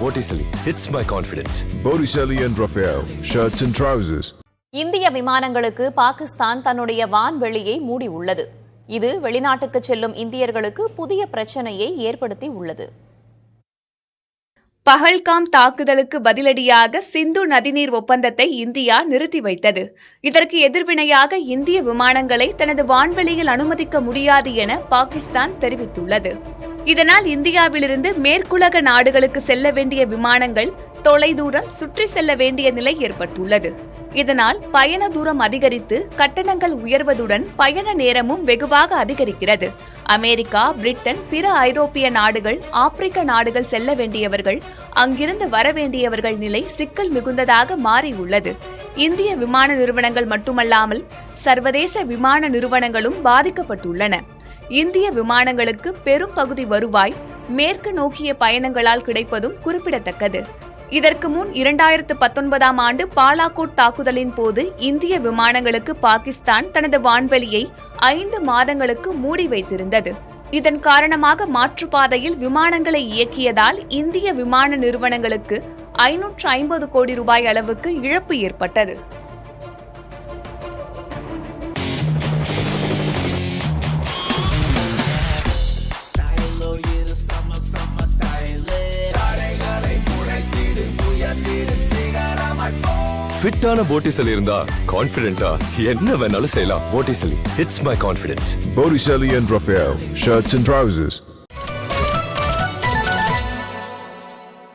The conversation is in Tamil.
Botticelli, it's my confidence. Botticelli and Raphael, shirts and trousers. இந்திய விமானங்களுக்கு பாகிஸ்தான் தன்னுடைய வான்வெளியை மூடியுள்ளது. இது வெளிநாட்டுக்கு செல்லும் இந்தியர்களுக்கு புதிய பிரச்சனையை ஏற்படுத்தி உள்ளது. பஹல்காம் தாக்குதலுக்கு பதிலடியாக சிந்து நதிநீர் ஒப்பந்தத்தை இந்தியா நிறுத்தி வைத்தது. இதற்கு எதிர்வினையாக இந்திய விமானங்களை தனது வான்வெளியில் அனுமதிக்க முடியாது என பாகிஸ்தான் தெரிவித்துள்ளது. இதனால் இந்தியாவிலிருந்து மேற்குலக நாடுகளுக்கு செல்ல வேண்டிய விமானங்கள் தொலைதூரம் சுற்றி செல்ல வேண்டிய நிலை ஏற்பட்டுள்ளது. இதனால் பயண தூரம் அதிகரித்து கட்டணங்கள் உயர்வதுடன் பயண நேரமும் வெகுவாக அதிகரிக்கிறது. அமெரிக்கா, பிரிட்டன், பிற ஐரோப்பிய நாடுகள், ஆப்பிரிக்க நாடுகள் செல்ல வேண்டியவர்கள், அங்கிருந்து வரவேண்டியவர்கள் நிலை சிக்கல் மிகுந்ததாக மாறியுள்ளது. இந்திய விமான நிறுவனங்கள் மட்டுமல்லாமல் சர்வதேச விமான நிறுவனங்களும் பாதிக்கப்பட்டுள்ளன. இந்திய விமானங்களுக்கு பெரும் பகுதி வருவாய் மேற்கு நோக்கிய பயணங்களால் கிடைப்பதும் குறிப்பிடத்தக்கது. இதற்கு முன் 2019ஆம் ஆண்டு பாலாகோட் தாக்குதலின் போது இந்திய விமானங்களுக்கு பாகிஸ்தான் தனது வான்வெளியை 5 மாதங்களுக்கு மூடி வைத்திருந்தது. இதன் காரணமாக மாற்றுப்பாதையில் விமானங்களை இயக்கியதால் இந்திய விமான நிறுவனங்களுக்கு 550 கோடி ரூபாய் அளவுக்கு இழப்பு ஏற்பட்டது. ஃபிட்டான Botticelli இருந்தா கான்ஃபிடென்ட்டா என்ன வேணாலும் செய்யலாம். Botticelli, it's my confidence. Botticelli and Raphael, shirts and trousers.